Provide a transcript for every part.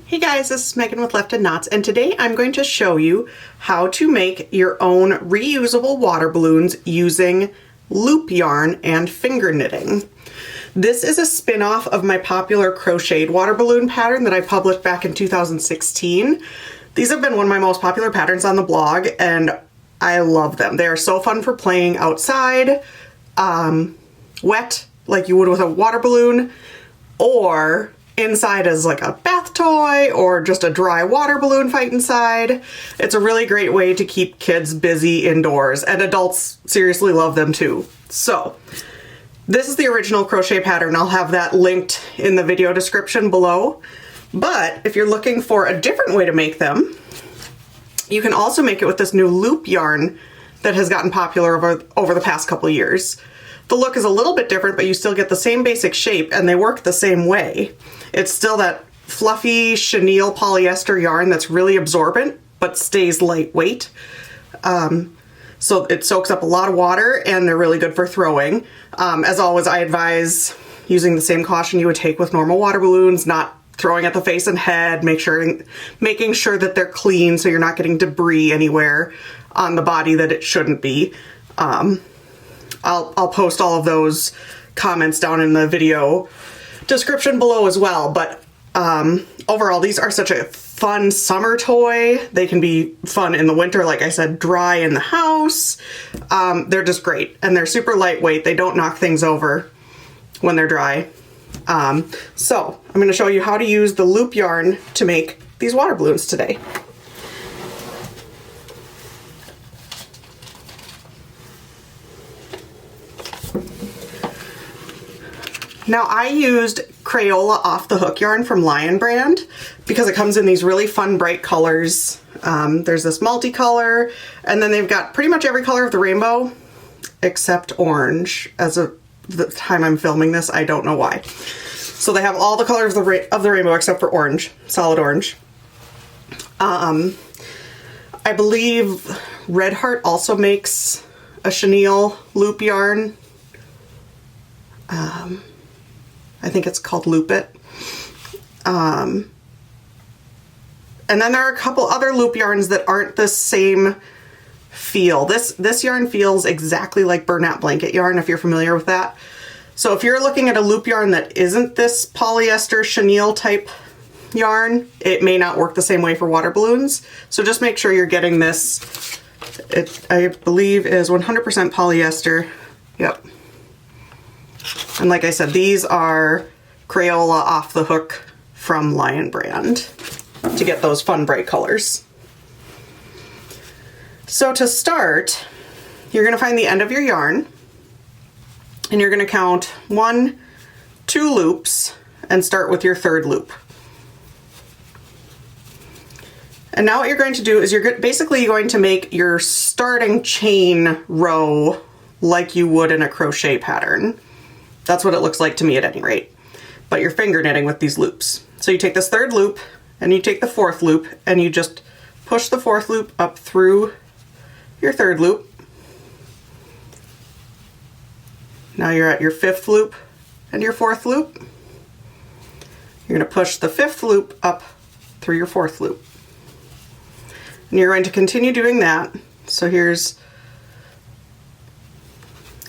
Hey guys, this is Megan with Left in Knots, and today I'm going to show you how to make your own reusable water balloons using loop yarn and finger knitting. This is a spin-off of my popular crocheted water balloon pattern that I published back in 2016. These have been one of my most popular patterns on the blog, and I love them. They are so fun for playing outside, wet, like you would with a water balloon, or inside as like a bath toy or just a dry water balloon fight inside. It's a really great way to keep kids busy indoors, and adults seriously love them too. So this is the original crochet pattern. I'll have that linked in the video description below. But if you're looking for a different way to make them, you can also make it with this new loop yarn that has gotten popular over the past couple years. The look is a little bit different, but you still get the same basic shape and they work the same way. It's still that fluffy chenille polyester yarn that's really absorbent, but stays lightweight. So it soaks up a lot of water and they're really good for throwing. As always, I advise using the same caution you would take with normal water balloons, not throwing at the face and head, making sure that they're clean so you're not getting debris anywhere on the body that it shouldn't be. I'll post all of those comments down in the video description below as well. But overall, these are such a fun summer toy. They can be fun in the winter, like I said, dry in the house. They're just great, and they're super lightweight. They don't knock things over when they're dry. So I'm going to show you how to use the loop yarn to make these water balloons today. Now I used Crayola off the hook yarn from Lion brand because it comes in these really fun bright colors. There's this multicolor, and then they've got pretty much every color of the rainbow except orange. As of the time I'm filming this, I don't know why. So they have all the colors of the rainbow except for orange, solid orange. I believe Red Heart also makes a chenille loop yarn. I think it's called Loop It. And then there are a couple other loop yarns that aren't the same feel. This yarn feels exactly like burlap blanket yarn, if you're familiar with that. So if you're looking at a loop yarn that isn't this polyester chenille type yarn, it may not work the same way for water balloons. So just make sure you're getting this. It, I believe, is 100% polyester. Yep. And like I said, these are Crayola off the hook from Lion brand to get those fun bright colors. So to start, you're going to find the end of your yarn and you're going to count 1, 2 loops and start with your third loop. And now what you're going to do is you're basically going to make your starting chain row like you would in a crochet pattern. That's what it looks like to me at any rate. But you're finger knitting with these loops. So you take this third loop and you take the fourth loop and you just push the fourth loop up through your third loop. Now you're at your fifth loop and your fourth loop. You're going to push the fifth loop up through your fourth loop. And you're going to continue doing that. So here's,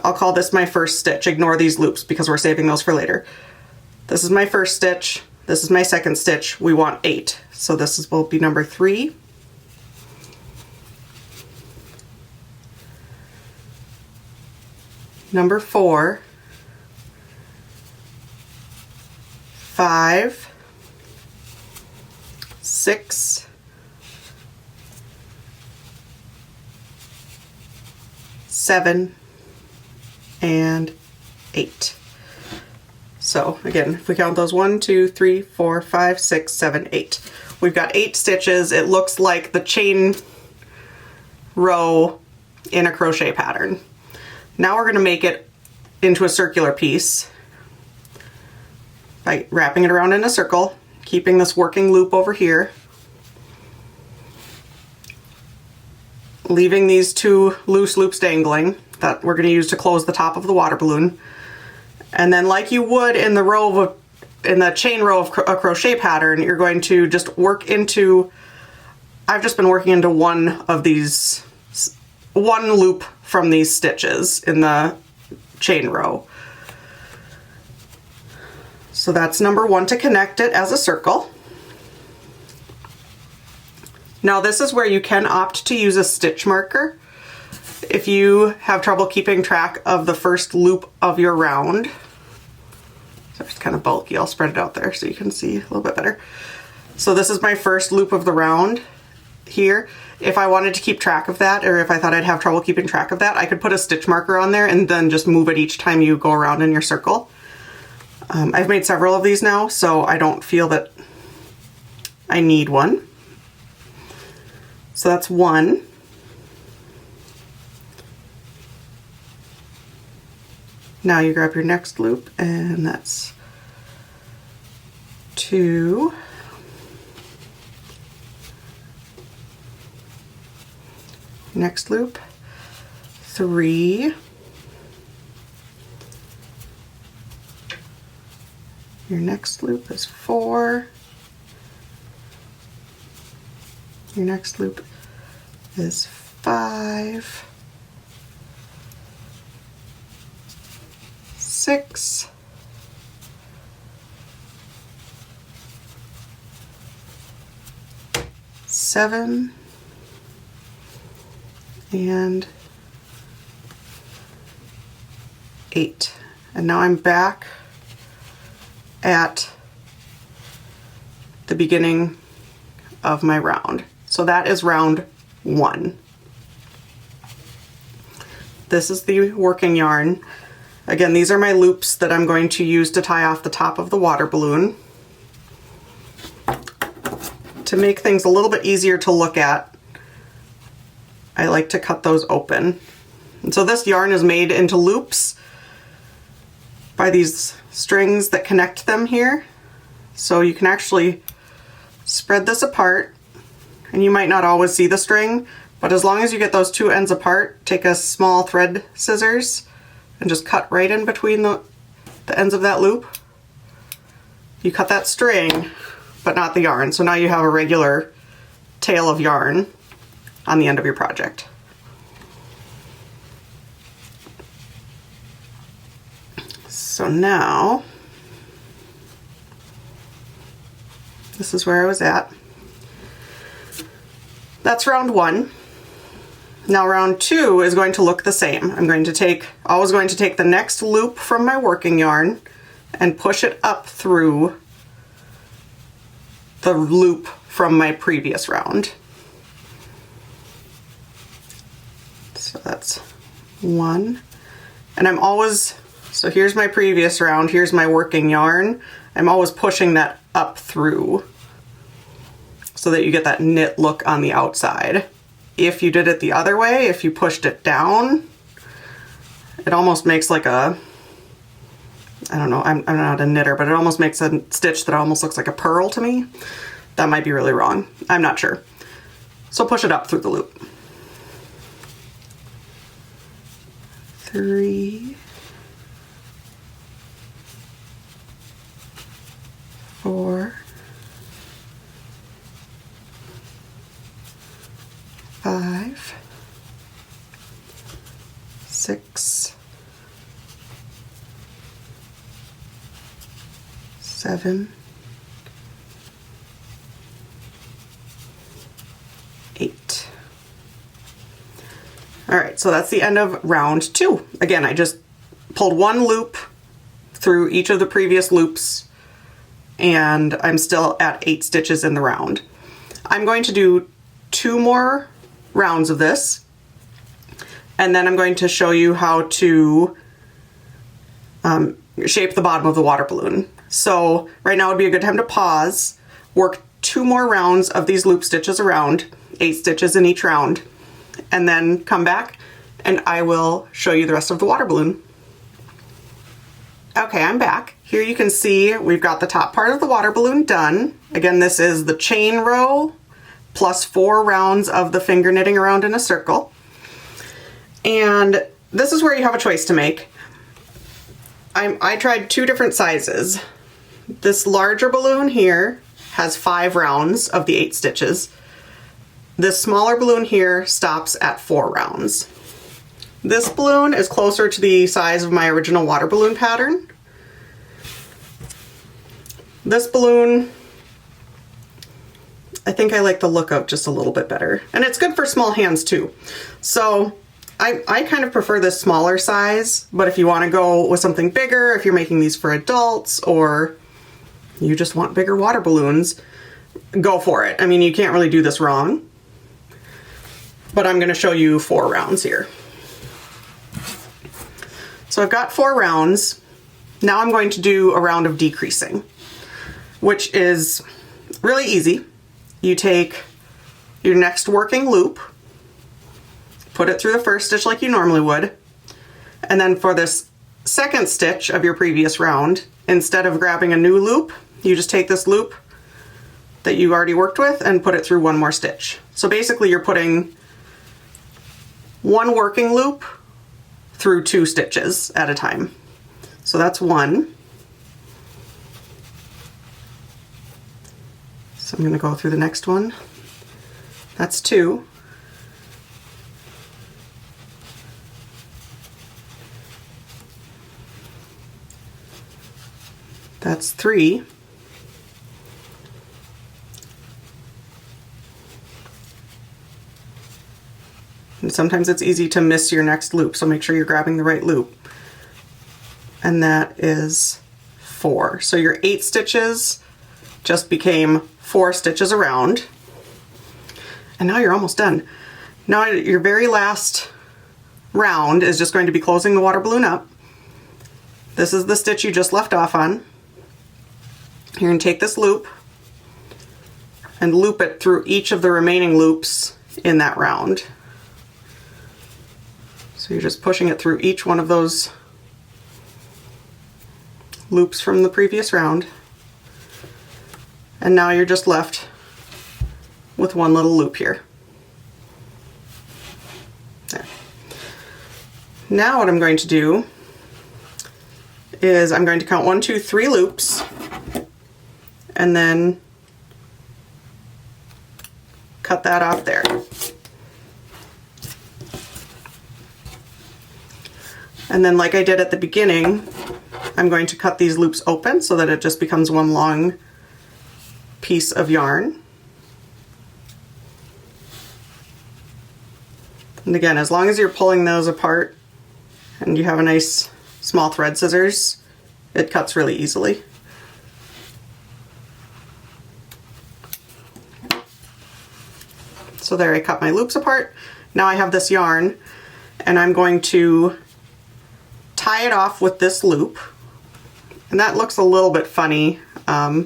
I'll call this my first stitch. Ignore these loops because we're saving those for later. This is my first stitch. This is my second stitch. We want 8. So this will be number 3. Number 4. 5. 6. 7. And 8. So again, if we count those 1, 2, 3, 4, 5, 6, 7, 8. We've got 8 stitches. It looks like the chain row in a crochet pattern. Now we're going to make it into a circular piece by wrapping it around in a circle, keeping this working loop over here, leaving these 2 loose loops dangling that we're going to use to close the top of the water balloon. And then like you would in the row in the chain row of a crochet pattern, you're going to just work into, I've just been working into one loop from these stitches in the chain row. So that's number 1 to connect it as a circle. Now this is where you can opt to use a stitch marker if you have trouble keeping track of the first loop of your round. So it's kind of bulky, I'll spread it out there so you can see a little bit better. So this is my first loop of the round here. If I wanted to keep track of that, or if I thought I'd have trouble keeping track of that, I could put a stitch marker on there and then just move it each time you go around in your circle. I've made several of these now, so I don't feel that I need one. So that's 1. Now you grab your next loop, and that's 2. Next loop, 3. Your next loop is 4. Your next loop is 5. 6. 7. And 8. And now I'm back at the beginning of my round. So that is round 1. This is the working yarn. Again, these are my loops that I'm going to use to tie off the top of the water balloon. To make things a little bit easier to look at, I like to cut those open. And so this yarn is made into loops by these strings that connect them here. So you can actually spread this apart, and you might not always see the string, but as long as you get those 2 ends apart, take a small thread scissors and just cut right in between the ends of that loop. You cut that string, but not the yarn. So now you have a regular tail of yarn on the end of your project. So now, this is where I was at. That's round 1. Now round 2 is going to look the same. I'm going to always going to take the next loop from my working yarn and push it up through the loop from my previous round. So that's 1. And I'm always, so here's my previous round, here's my working yarn. I'm always pushing that up through so that you get that knit look on the outside. If you did it the other way, if you pushed it down, it almost makes like a, I don't know, I'm not a knitter, but it almost makes a stitch that almost looks like a purl to me. That might be really wrong. I'm not sure. So push it up through the loop. 3, 4, 5, 6, 7, 8. All right, so that's the end of round 2. Again, I just pulled 1 loop through each of the previous loops, and I'm still at 8 stitches in the round. I'm going to do 2 more rounds of this, and then I'm going to show you how to shape the bottom of the water balloon. So right now would be a good time to pause, work 2 more rounds of these loop stitches around, 8 stitches in each round, and then come back and I will show you the rest of the water balloon. Okay, I'm back. Here you can see we've got the top part of the water balloon done. Again, this is the chain row plus 4 rounds of the finger knitting around in a circle. And this is where you have a choice to make. I tried 2 different sizes. This larger balloon here has 5 rounds of the 8 stitches. This smaller balloon here stops at 4 rounds. This balloon is closer to the size of my original water balloon pattern. This balloon, I think I like the look of just a little bit better. And it's good for small hands too. So I kind of prefer this smaller size, but if you want to go with something bigger, if you're making these for adults or you just want bigger water balloons, go for it. I mean, you can't really do this wrong. But I'm going to show you 4 rounds here. So I've got 4 rounds. Now I'm going to do a round of decreasing, which is really easy. You take your next working loop, put it through the first stitch like you normally would, and then for this second stitch of your previous round, instead of grabbing a new loop, you just take this loop that you already worked with and put it through one more stitch. So basically you're putting one working loop through 2 stitches at a time. So that's 1. So I'm going to go through the next one. That's 2. That's 3. And sometimes it's easy to miss your next loop, so make sure you're grabbing the right loop. And that is 4. So your 8 stitches just became 4 stitches around. And now you're almost done. Now your very last round is just going to be closing the water balloon up. This is the stitch you just left off on. You're going to take this loop and loop it through each of the remaining loops in that round. So you're just pushing it through each one of those loops from the previous round. And now you're just left with one little loop here. There. Now what I'm going to do is I'm going to count 1, 2, 3 loops and then cut that off there. And then like I did at the beginning, I'm going to cut these loops open so that it just becomes one long piece of yarn. And again, as long as you're pulling those apart and you have a nice small thread scissors, it cuts really easily. So there, I cut my loops apart. Now I have this yarn and I'm going to tie it off with this loop. And that looks a little bit funny, but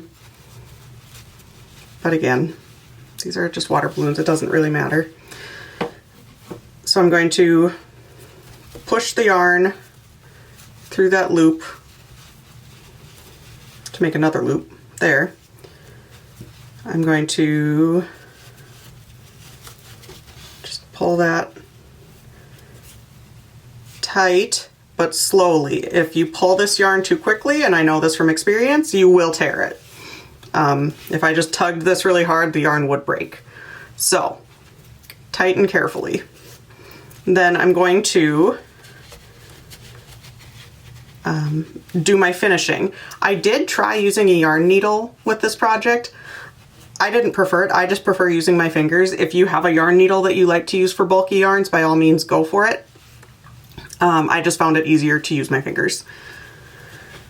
again, these are just water balloons, it doesn't really matter. So I'm going to push the yarn through that loop to make another loop there. I'm going to just pull that tight but slowly. If you pull this yarn too quickly, and I know this from experience, you will tear it. If I just tugged this really hard, the yarn would break. So tighten carefully. Then I'm going to do my finishing. I did try using a yarn needle with this project. I didn't prefer it. I just prefer using my fingers. If you have a yarn needle that you like to use for bulky yarns, by all means go for it. I just found it easier to use my fingers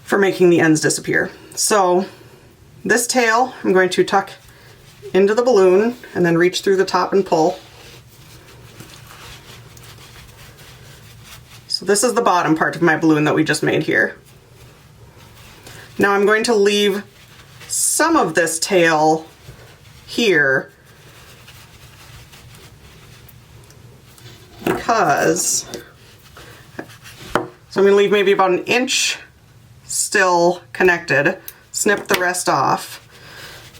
for making the ends disappear. So this tail I'm going to tuck into the balloon and then reach through the top and pull. So this is the bottom part of my balloon that we just made here. Now I'm going to leave some of this tail here because, so I'm going to leave maybe about 1 inch still connected, snip the rest off,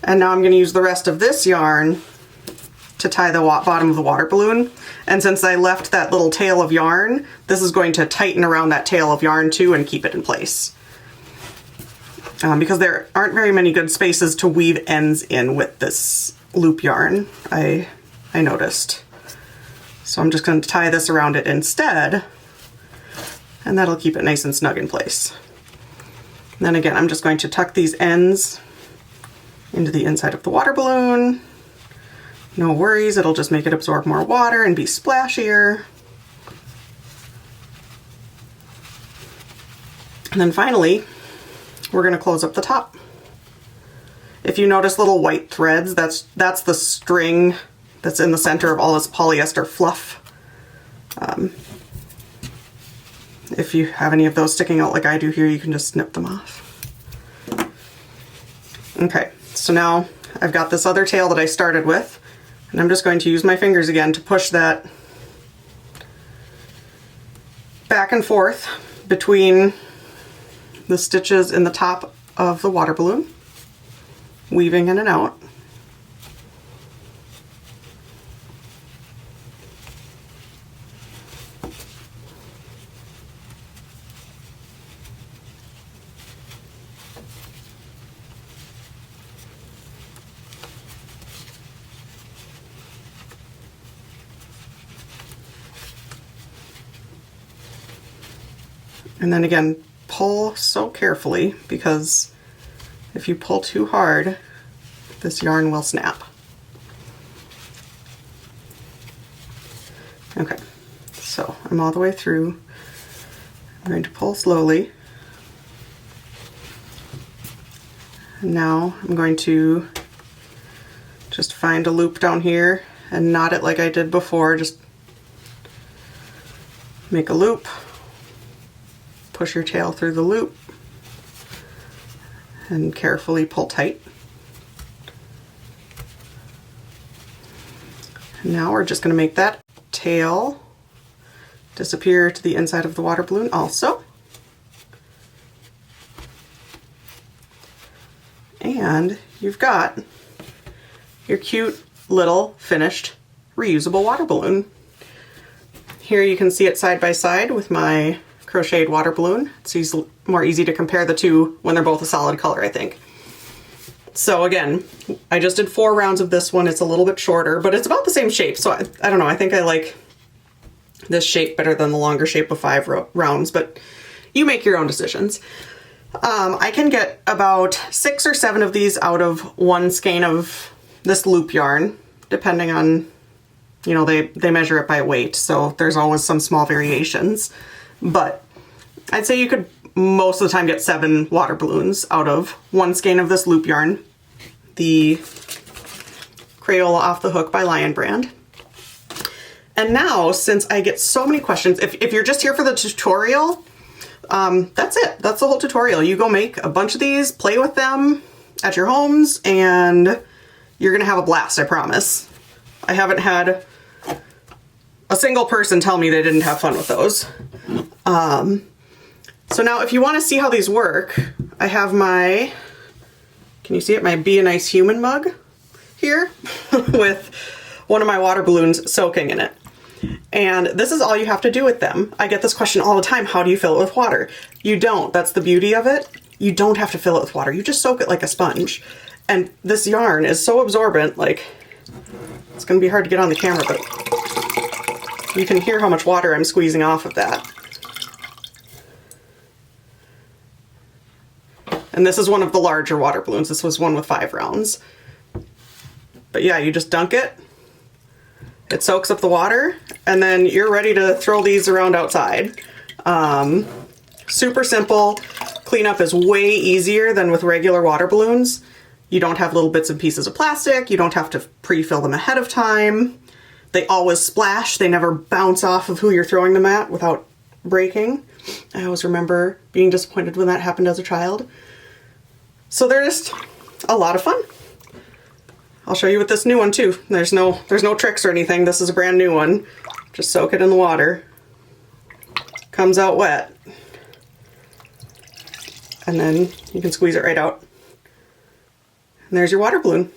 and now I'm going to use the rest of this yarn to tie the bottom of the water balloon. And since I left that little tail of yarn, this is going to tighten around that tail of yarn too and keep it in place. because there aren't very many good spaces to weave ends in with this loop yarn, I noticed. So I'm just going to tie this around it instead, and that'll keep it nice and snug in place. And then again, I'm just going to tuck these ends into the inside of the water balloon. No worries, it'll just make it absorb more water and be splashier. And then finally, we're going to close up the top. If you notice little white threads, that's the string that's in the center of all this polyester fluff. If you have any of those sticking out like I do here, you can just snip them off. Okay, so now I've got this other tail that I started with, and I'm just going to use my fingers again to push that back and forth between the stitches in the top of the water balloon, weaving in and out. And then again, pull so carefully, because if you pull too hard, this yarn will snap. Okay, so I'm all the way through. I'm going to pull slowly. And now I'm going to just find a loop down here and knot it like I did before. Just make a loop. Push your tail through the loop and carefully pull tight. And now we're just going to make that tail disappear to the inside of the water balloon also. And you've got your cute little finished reusable water balloon. Here you can see it side by side with my crocheted water balloon. It's more easy to compare the two when they're both a solid color, I think. So again, I just did 4 rounds of this one. It's a little bit shorter, but it's about the same shape. So I don't know, I think I like this shape better than the longer shape of 5 rounds, but you make your own decisions. I can get about 6 or 7 of these out of one skein of this loop yarn, depending on, you know, they measure it by weight, so there's always some small variations. But I'd say you could most of the time get 7 water balloons out of one skein of this loop yarn, the Crayola Off the Hook by Lion Brand. And now, since I get so many questions, if you're just here for the tutorial, that's it. That's the whole tutorial. You go make a bunch of these, play with them at your homes, and you're gonna have a blast, I promise. I haven't had a single person tell me they didn't have fun with those. So now if you want to see how these work, I have my, can you see it? My Be a Nice Human mug here with one of my water balloons soaking in it. And this is all you have to do with them. I get this question all the time. How do you fill it with water? You don't. That's the beauty of it. You don't have to fill it with water. You just soak it like a sponge. And this yarn is so absorbent, like, it's going to be hard to get on the camera, but you can hear how much water I'm squeezing off of that. And this is one of the larger water balloons. This was one with 5 rounds. But yeah, you just dunk it. It soaks up the water, and then you're ready to throw these around outside. Super simple. Cleanup is way easier than with regular water balloons. You don't have little bits and pieces of plastic. You don't have to pre-fill them ahead of time. They always splash. They never bounce off of who you're throwing them at without breaking. I always remember being disappointed when that happened as a child. So they're just a lot of fun. I'll show you with this new one too. There's no tricks or anything. This is a brand new one. Just soak it in the water. Comes out wet. And then you can squeeze it right out. And there's your water balloon.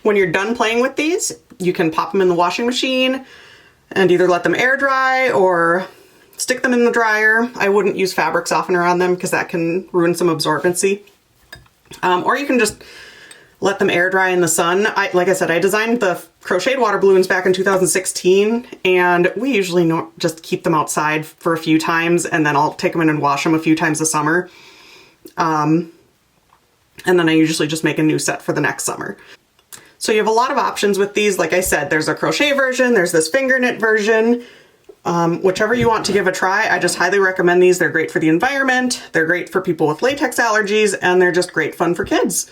When you're done playing with these, you can pop them in the washing machine and either let them air dry or stick them in the dryer. I wouldn't use fabric softener on them because that can ruin some absorbency. Or you can just let them air dry in the sun. Like I said, I designed the crocheted water balloons back in 2016, and we usually just keep them outside for a few times, and then I'll take them in and wash them a few times a summer. And then I usually just make a new set for the next summer. So you have a lot of options with these. Like I said, there's a crochet version, there's this finger knit version. Whichever you want to give a try, I just highly recommend these. They're great for the environment, they're great for people with latex allergies, and they're just great fun for kids.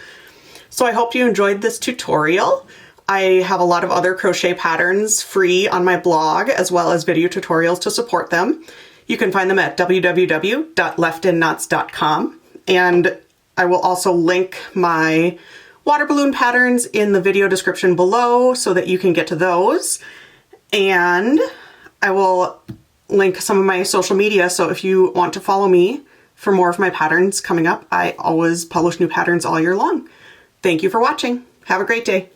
So I hope you enjoyed this tutorial. I have a lot of other crochet patterns free on my blog, as well as video tutorials to support them. You can find them at www.leftinknots.com, and I will also link my water balloon patterns in the video description below so that you can get to those. And I will link some of my social media, so if you want to follow me for more of my patterns coming up, I always publish new patterns all year long. Thank you for watching. Have a great day.